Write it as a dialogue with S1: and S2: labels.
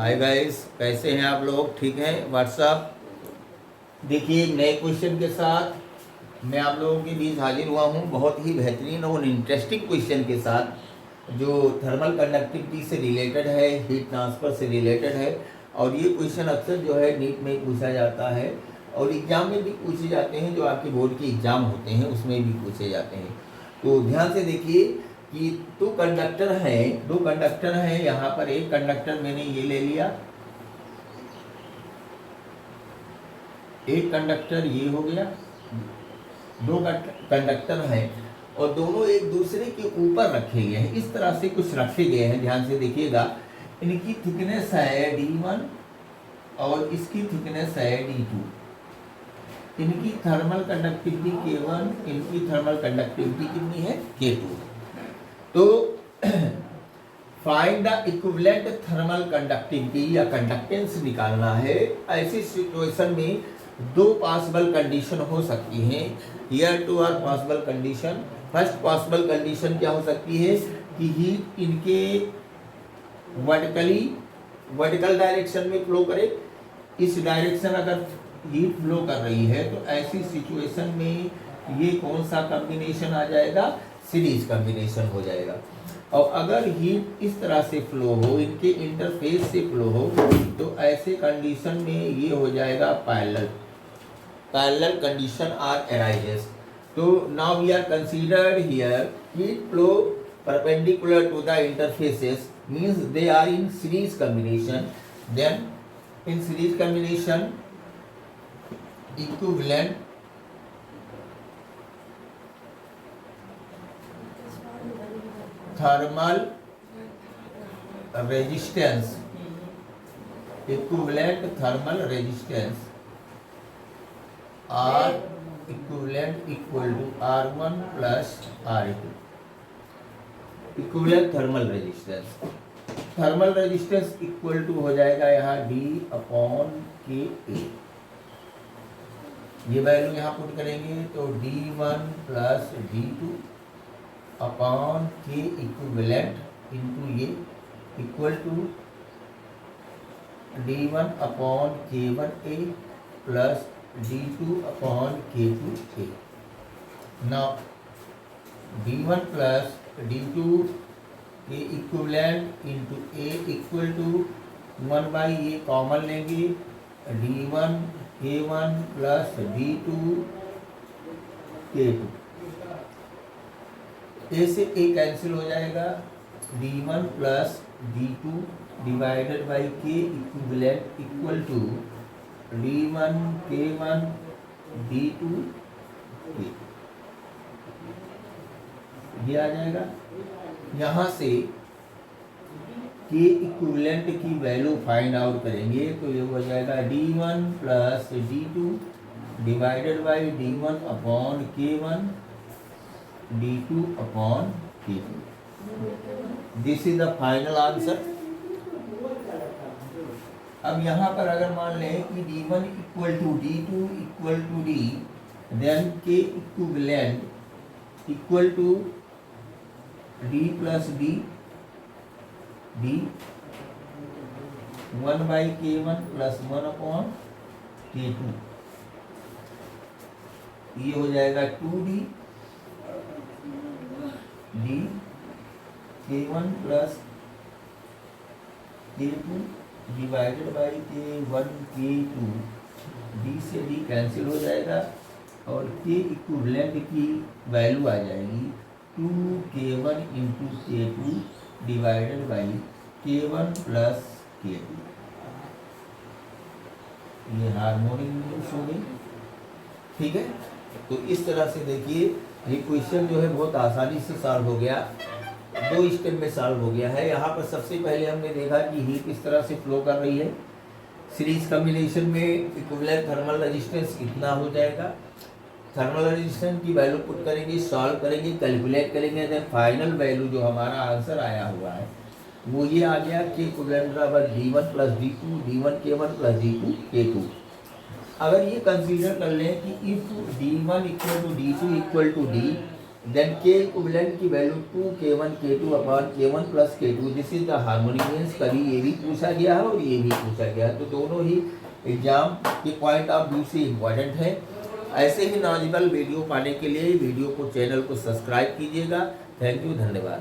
S1: Hi guys, कैसे हैं आप लोग? ठीक हैं? व्हाट्सअप देखिए, नए क्वेश्चन के साथ मैं आप लोगों के बीच हाजिर हुआ हूं, बहुत ही बेहतरीन और इंटरेस्टिंग क्वेश्चन के साथ जो थर्मल कंडक्टिविटी से रिलेटेड है, हीट ट्रांसफ़र से रिलेटेड है। और ये क्वेश्चन अक्सर जो है नीट में पूछा जाता है और एग्ज़ाम में भी पूछे जाते हैं, जो आपके बोर्ड के एग्ज़ाम होते हैं उसमें भी पूछे जाते हैं। तो ध्यान से देखिए कि दो कंडक्टर हैं। यहाँ पर एक कंडक्टर मैंने ये ले लिया, एक कंडक्टर ये हो गया, दो कंडक्टर हैं और दोनों एक दूसरे के ऊपर रखे गए हैं। इस तरह से कुछ रखे गए हैं, ध्यान से देखिएगा। इनकी थिकनेस है D1 और इसकी थिकनेस है D2। इनकी थर्मल कंडक्टिविटी K1, इनकी थर्मल कंडक्टिविटी कितनी है? K2। तो find the equivalent thermal conductivity या कंडक्टेंस निकालना है। ऐसी सिचुएशन में दो पॉसिबल कंडीशन हो सकती हैं। Here two are possible condition. First possible condition क्या हो सकती है कि हीट इनके वर्टिकल डायरेक्शन में फ्लो करे। इस डायरेक्शन अगर हीट फ्लो कर रही है तो ऐसी सिचुएशन में ये कौन सा कॉम्बिनेशन आ जाएगा? सीरीज कॉम्बिनेशन हो जाएगा। और अगर हीट इस तरह से फ्लो हो, इनके इंटरफेस से फ्लो हो, तो ऐसे कंडीशन में ये हो जाएगा पैरेलल कंडीशन आर अराइजेस। तो now we are considered here heat flow perpendicular to the interfaces, means they are in series combination. Then in series combination equivalent thermal resistance, equivalent thermal resistance are equivalent equal to R1 plus R2। Equivalent thermal resistance equal to हो जाएगा यहाँ D/Ka। ये value यहाँ put करेंगे तो D1 plus D2 upon K equivalent into ये equal to D1 upon K1A plus D2 upon K2A। Now D1 plus D2 के equivalent into A equal to 1 by ये कॉमन लेंगे, D1 K1 plus D2 K2। ए से ए cancel हो जाएगा, D1 plus D2 divided by K equivalent equal to D1 K1 D2 K। ये आ जाएगा। यहाँ से K इक्विवेलेंट की वैल्यू फाइंड आउट करेंगे तो ये हो जाएगा D1 plus D2 divided by D1 upon K1 D2 upon K2। This is the final answer. अब यहाँ पर अगर मान लें कि D1 equal to D2 equal to D, then K equivalent equal to D plus D 1 by K1 plus 1 upon K2। ये हो जाएगा 2D D K1 plus K2 divided by K1 K2। D से D कैंसिल हो जाएगा और K equivalent की value आ जाएगी 2K1 into K2 divided by K1 plus K2। ये हार्मोनिक मीन्स हो गई। ठीक है, तो इस तरह से देखिए ये क्वेश्चन जो है बहुत आसानी से सॉल्व हो गया, दो स्टेप में सॉल्व हो गया है। यहाँ पर सबसे पहले हमने देखा कि हीट इस तरह से फ्लो कर रही है, सीरीज कॉम्बिनेशन में इक्विवेलेंट थर्मल रेजिस्टेंस कितना हो जाएगा, थर्मल रेजिस्टेंस की वैल्यू पुट करेंगे, सॉल्व करेंगे, कैलकुलेट करेंगे, देन फाइनल वैल्यू जो हमारा आंसर आया हुआ है वो ये आ गया कि इक्विवेलेंट बराबर D1 plus D2 D1 K1 plus D2 K2। अगर ये कंसीडर कर लें कि if D1 equal to D2 equal to D, then K equivalent की value 2k1 k2 upon k1 plus k2, this is the harmonic means कभी ये भी पूछा गया है और ये भी पूछा गया है, तो दोनों ही एग्जाम के पॉइंट ऑफ व्यू से इम्पॉर्टेंट है। ऐसे ही नॉलेजेबल वीडियो पाने के लिए वीडियो को चैनल को सब्सक्राइब कीजिएगा। थैंक यू, धन्यवाद।